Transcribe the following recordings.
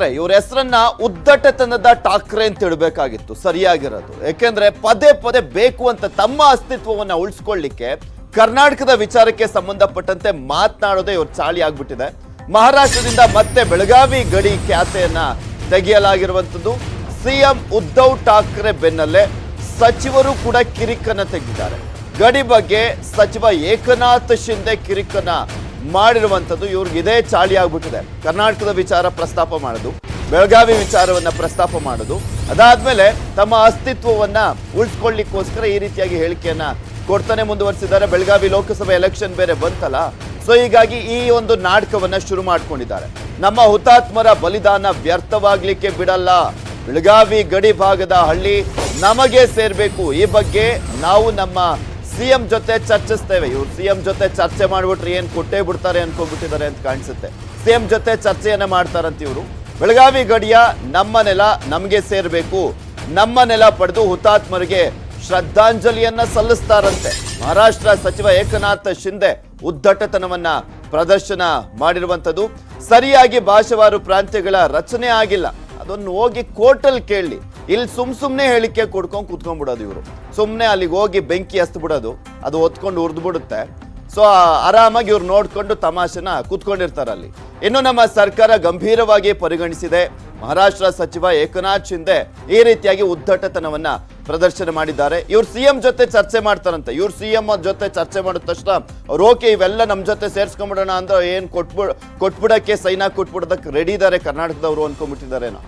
ಇವ್ರ ಹೆಸರನ್ನ ಉದ್ದಟತನದ ಠಾಕ್ರೆ ಅಂತ ಇಡಬೇಕಾಗಿತ್ತು ಸರಿಯಾಗಿರೋದು. ಯಾಕೆಂದ್ರೆ ಪದೇ ಪದೇ ಬೇಕು ಅಂತ ತಮ್ಮ ಅಸ್ತಿತ್ವವನ್ನ ಉಳಿಸ್ಕೊಳ್ಳಿಕ್ಕೆ ಕರ್ನಾಟಕದ ವಿಚಾರಕ್ಕೆ ಸಂಬಂಧಪಟ್ಟಂತೆ ಮಾತನಾಡೋದೇ ಇವ್ರ ಚಾಳಿ ಆಗ್ಬಿಟ್ಟಿದೆ. ಮಹಾರಾಷ್ಟ್ರದಿಂದ ಮತ್ತೆ ಬೆಳಗಾವಿ ಗಡಿ ಖ್ಯಾತೆಯನ್ನ ತೆಗೆಯಲಾಗಿರುವಂತದ್ದು. ಸಿಎಂ ಉದ್ಧವ್ ಠಾಕ್ರೆ ಬೆನ್ನಲ್ಲೇ ಸಚಿವರು ಕೂಡ ಕಿರಿಕನ್ನ ತೆಗೆದಿದ್ದಾರೆ. ಗಡಿ ಬಗ್ಗೆ ಸಚಿವ ಏಕನಾಥ್ ಶಿಂದೆ ಕಿರಿಕನ್ನ ಮಾಡಿರುವಂಥದ್ದು ಇವ್ರಿಗೆ ಇದೇ ಚಾಳಿ ಆಗ್ಬಿಟ್ಟಿದೆ. ಕರ್ನಾಟಕದ ವಿಚಾರ ಪ್ರಸ್ತಾಪ ಮಾಡೋದು, ಬೆಳಗಾವಿ ವಿಚಾರವನ್ನ ಪ್ರಸ್ತಾಪ ಮಾಡೋದು, ಅದಾದ್ಮೇಲೆ ತಮ್ಮ ಅಸ್ತಿತ್ವವನ್ನ ಉಳಿಸ್ಕೊಳ್ಳಿಕ್ಕೋಸ್ಕರ ಈ ರೀತಿಯಾಗಿ ಹೇಳಿಕೆಯನ್ನ ಕೊಡ್ತಾನೆ ಮುಂದುವರಿಸಿದ್ದಾರೆ. ಬೆಳಗಾವಿ ಲೋಕಸಭೆ ಎಲೆಕ್ಷನ್ ಬೇರೆ ಬಂತಲ್ಲ, ಸೊ ಹೀಗಾಗಿ ಈ ಒಂದು ನಾಟಕವನ್ನ ಶುರು ಮಾಡ್ಕೊಂಡಿದ್ದಾರೆ. ನಮ್ಮ ಹುತಾತ್ಮರ ಬಲಿದಾನ ವ್ಯರ್ಥವಾಗ್ಲಿಕ್ಕೆ ಬಿಡಲ್ಲ, ಬೆಳಗಾವಿ ಗಡಿ ಭಾಗದ ಹಳ್ಳಿ ನಮಗೆ ಸೇರ್ಬೇಕು, ಈ ಬಗ್ಗೆ ನಾವು ನಮ್ಮ ಸಿಎಂ ಜೊತೆ ಚರ್ಚಿಸ್ತೇವೆ. ಇವ್ರು ಸಿಎಂ ಜೊತೆ ಚರ್ಚೆ ಮಾಡ್ಬಿಟ್ರೆ ಏನ್ ಕೊಟ್ಟೇ ಬಿಡ್ತಾರೆ ಅನ್ಕೊಂಡ್ಬಿಟ್ಟಿದ್ದಾರೆ ಅಂತ ಕಾಣಿಸುತ್ತೆ. ಸಿಎಂ ಜೊತೆ ಚರ್ಚೆಯನ್ನ ಮಾಡ್ತಾರಂತ ಇವರು. ಬೆಳಗಾವಿ ಗಡಿಯ ನಮ್ಮ ನೆಲ ನಮಗೆ ಸೇರ್ಬೇಕು, ನಮ್ಮ ನೆಲ ಪಡೆದು ಹುತಾತ್ಮರಿಗೆ ಶ್ರದ್ಧಾಂಜಲಿಯನ್ನ ಸಲ್ಲಿಸ್ತಾರಂತೆ. ಮಹಾರಾಷ್ಟ್ರ ಸಚಿವ ಏಕನಾಥ್ ಶಿಂದೆ ಉದ್ದಟತನವನ್ನ ಪ್ರದರ್ಶನ ಮಾಡಿರುವಂಥದ್ದು. ಸರಿಯಾಗಿ ಭಾಷಾವಾರು ಪ್ರಾಂತ್ಯಗಳ ರಚನೆ ಆಗಿಲ್ಲ, ಅದನ್ನು ಹೋಗಿ ಕೋರ್ಟಲ್ಲಿ ಕೇಳಿ. ಇಲ್ಲಿ ಸುಮ್ನೆ ಹೇಳಿಕೆ ಕೊಡ್ಕೊಂಡು ಕೂತ್ಕೊಂಡ್ಬಿಡೋದು ಇವರು. ಸುಮ್ಮನೆ ಅಲ್ಲಿಗೆ ಹೋಗಿ ಬೆಂಕಿ ಹಸ್ತು ಬಿಡೋದು, ಅದು ಹೊತ್ಕೊಂಡು ಉರ್ದು ಬಿಡುತ್ತೆ. ಸೊ ಆರಾಮಾಗಿ ಇವ್ರು ನೋಡ್ಕೊಂಡು ತಮಾಷೆನ ಕೂತ್ಕೊಂಡಿರ್ತಾರೆ ಅಲ್ಲಿ. ಇನ್ನು ನಮ್ಮ ಸರ್ಕಾರ ಗಂಭೀರವಾಗಿ ಪರಿಗಣಿಸಿದೆ. ಮಹಾರಾಷ್ಟ್ರ ಸಚಿವ ಏಕನಾಥ್ ಶಿಂದೆ ಈ ರೀತಿಯಾಗಿ ಉದ್ದಟತನವನ್ನ ಪ್ರದರ್ಶನ ಮಾಡಿದ್ದಾರೆ. ಇವ್ರು ಸಿಎಂ ಜೊತೆ ಚರ್ಚೆ ಮಾಡ್ತಾರಂತೆ. ಇವ್ರು ಸಿಎಂ ಜೊತೆ ಚರ್ಚೆ ಮಾಡಿದ ತಕ್ಷಣ ಅವ್ರು ಓಕೆ ಇವೆಲ್ಲ ನಮ್ಮ ಜೊತೆ ಸೇರ್ಸ್ಕೊಂಡ್ಬಿಡೋಣ ಅಂದ್ರೆ ಏನ್ ಕೊಟ್ಬಿಡಕ್ಕೆ ಸೈನಾ ಕೊಟ್ಬಿಡೋದಕ್ಕೆ ರೆಡಿ ಇದ್ದಾರೆ ಕರ್ನಾಟಕದವರು ಅನ್ಕೊಂಡ್ಬಿಟ್ಟಿದ್ದಾರೇನೋ.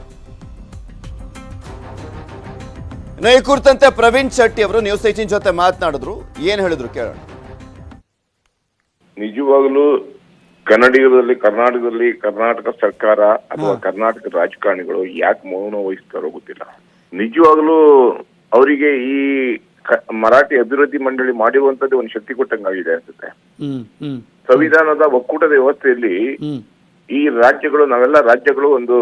ಈ ಕುರಿತಂತೆ ಪ್ರವೀಣ್ ಶೆಟ್ಟಿ ಅವರು ನ್ಯೂಸ್ 18 ಜೊತೆ ಮಾತನಾಡಿದ್ರು. ಏನ್ ಹೇಳಿದ್ರು ಕೇಳೋಣ. ನಿಜವಾಗಲೂ ಕರ್ನಾಟಕದಲ್ಲಿ ಕರ್ನಾಟಕ ಸರ್ಕಾರ ಅಥವಾ ಕರ್ನಾಟಕ ರಾಜಕಾರಣಿಗಳು ಯಾಕೆ ಮೌನ ವಹಿಸ್ತಾರೋ ಗೊತ್ತಿಲ್ಲ. ನಿಜವಾಗ್ಲೂ ಅವರಿಗೆ ಈ ಮರಾಠಿ ಅಭಿವೃದ್ಧಿ ಮಂಡಳಿ ಮಾಡಿರುವಂತದ್ದು ಒಂದು ಶಕ್ತಿ ಕೊಟ್ಟಂಗಾಗಿದೆ ಅನ್ಸುತ್ತೆ. ಸಂವಿಧಾನದ ಒಕ್ಕೂಟದ ವ್ಯವಸ್ಥೆಯಲ್ಲಿ ಈ ರಾಜ್ಯಗಳು, ನಾವೆಲ್ಲ ರಾಜ್ಯಗಳು ಒಂದು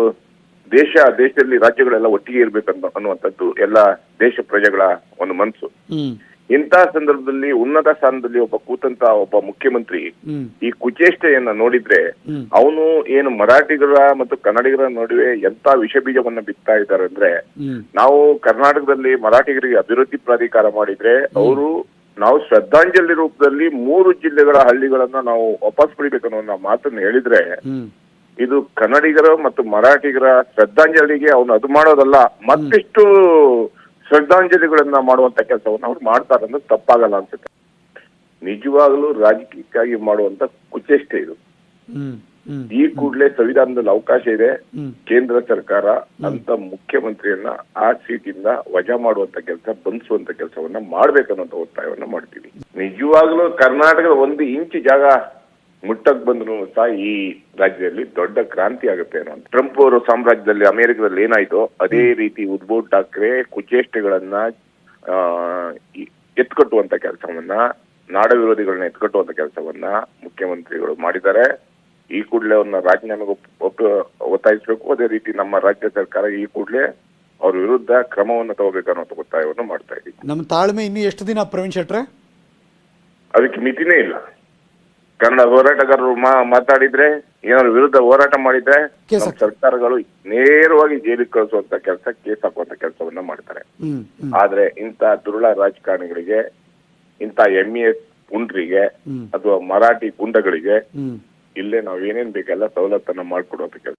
ದೇಶದಲ್ಲಿ ರಾಜ್ಯಗಳೆಲ್ಲ ಒಟ್ಟಿಗೆ ಇರ್ಬೇಕಂತ ಅನ್ನುವಂಥದ್ದು ಎಲ್ಲ ದೇಶ ಪ್ರಜೆಗಳ ಒಂದು ಮನಸ್ಸು. ಇಂತಹ ಸಂದರ್ಭದಲ್ಲಿ ಉನ್ನತ ಸ್ಥಾನದಲ್ಲಿ ಒಬ್ಬ ಮುಖ್ಯಮಂತ್ರಿ ಈ ಕುಚೇಷ್ಟೆಯನ್ನ ನೋಡಿದ್ರೆ ಅವನು ಏನು ಮರಾಠಿಗರ ಮತ್ತು ಕನ್ನಡಿಗರ ನಡುವೆ ಎಂತ ವಿಷ ಬೀಜವನ್ನ ಬಿತ್ತಾ ಇದ್ದಾರೆ ಅಂದ್ರೆ, ನಾವು ಕರ್ನಾಟಕದಲ್ಲಿ ಮರಾಠಿಗರಿಗೆ ಅಭಿವೃದ್ಧಿ ಪ್ರಾಧಿಕಾರ ಮಾಡಿದ್ರೆ ನಾವು ಶ್ರದ್ಧಾಂಜಲಿ ರೂಪದಲ್ಲಿ 3 ಜಿಲ್ಲೆಗಳ ಹಳ್ಳಿಗಳನ್ನ ನಾವು ವಾಪಸ್ ಪಡಿಬೇಕನ್ನೋ ಮಾತನ್ನ ಹೇಳಿದ್ರೆ, ಇದು ಕನ್ನಡಿಗರ ಮತ್ತು ಮರಾಠಿಗರ ಶ್ರದ್ಧಾಂಜಲಿಗೆ ಅವನು ಅದು ಮಾಡೋದಲ್ಲ, ಮತ್ತಿಷ್ಟು ಶ್ರದ್ಧಾಂಜಲಿಗಳನ್ನ ಮಾಡುವಂತ ಕೆಲಸವನ್ನು ಅವ್ರು ಮಾಡ್ತಾರಂದ್ರೆ ತಪ್ಪಾಗಲ್ಲ ಅನ್ಸುತ್ತೆ. ನಿಜವಾಗ್ಲೂ ರಾಜಕೀಯಕ್ಕಾಗಿ ಮಾಡುವಂತ ಕುಚೇಷ್ಟೆ ಇದು. ಈ ಕೂಡಲೇ ಸಂವಿಧಾನದಲ್ಲಿ ಅವಕಾಶ ಇದೆ, ಕೇಂದ್ರ ಸರ್ಕಾರ ಅಂತ ಮುಖ್ಯಮಂತ್ರಿಯನ್ನ ಆ ಸೀಟಿಂದ ವಜಾ ಮಾಡುವಂತ ಕೆಲಸ, ಬಂಧಿಸುವಂತ ಕೆಲಸವನ್ನ ಮಾಡ್ಬೇಕನ್ನೋಂತ ಒತ್ತಾಯವನ್ನ ಮಾಡ್ತೀವಿ. ನಿಜವಾಗ್ಲೂ ಕರ್ನಾಟಕದ 1 ಇಂಚು ಜಾಗ ಮುಟ್ಟಕ್ ಬಂದ್ರು ಸಹ ಈ ರಾಜ್ಯದಲ್ಲಿ ದೊಡ್ಡ ಕ್ರಾಂತಿ ಆಗುತ್ತೆ ಅನ್ನೋ. ಟ್ರಂಪ್ ಅವರು ಸಾಮ್ರಾಜ್ಯದಲ್ಲಿ ಅಮೆರಿಕದಲ್ಲಿ ಏನಾಯ್ತೋ ಅದೇ ರೀತಿ ಉದ್ಧವ್ ಠಾಕ್ರೆ ಕುಚೇಷ್ಟೆಗಳನ್ನ ಎತ್ಕಟ್ಟುವಂತ ಕೆಲಸವನ್ನ, ನಾಡ ವಿರೋಧಿಗಳನ್ನ ಎತ್ಕಟ್ಟುವಂತ ಕೆಲಸವನ್ನ ಮುಖ್ಯಮಂತ್ರಿಗಳು ಮಾಡಿದ್ದಾರೆ. ಈ ಕೂಡಲೇ ಅವ್ರನ್ನ ರಾಜೀನಾಮೆಗೆ ಒತ್ತಾಯಿಸಬೇಕು. ಅದೇ ರೀತಿ ನಮ್ಮ ರಾಜ್ಯ ಸರ್ಕಾರ ಈ ಕೂಡಲೇ ಅವ್ರ ವಿರುದ್ಧ ಕ್ರಮವನ್ನು ತಗೋಬೇಕನ್ನೋ ಒತ್ತಾಯವನ್ನು ಮಾಡ್ತಾ ಇದ್ದೀವಿ. ನಮ್ಮ ತಾಳ್ಮೆ ಇನ್ನು ಎಷ್ಟು ದಿನ ಪ್ರವೀಣ್ ಶೆಟ್ರೆ? ಅದಕ್ಕೆ ಮಿತಿನೇ ಇಲ್ಲ. ಕನ್ನಡ ಹೋರಾಟಗಾರರು ಮಾತಾಡಿದ್ರೆ, ಏನಾದ್ರು ವಿರುದ್ಧ ಹೋರಾಟ ಮಾಡಿದ್ರೆ ನಮ್ಮ ಸರ್ಕಾರಗಳು ನೇರವಾಗಿ ಜೈಲಿಗೆ ಕಳಿಸುವಂತ ಕೆಲಸ, ಕೇಸ್ ಹಾಕುವಂತ ಕೆಲಸವನ್ನ ಮಾಡ್ತಾರೆ. ಆದ್ರೆ ಇಂತ ದುರುಳ ರಾಜಕಾರಣಿಗಳಿಗೆ, ಇಂತ MES ಪುಂಡ್ರಿಗೆ ಅಥವಾ ಮರಾಠಿ ಗುಂಡಗಳಿಗೆ ಇಲ್ಲೇ ನಾವ್ ಏನೇನ್ ಬೇಕೆಲ್ಲ ಸವಲತ್ತನ್ನ ಮಾಡ್ಕೊಡುವಂತ ಕೆಲಸ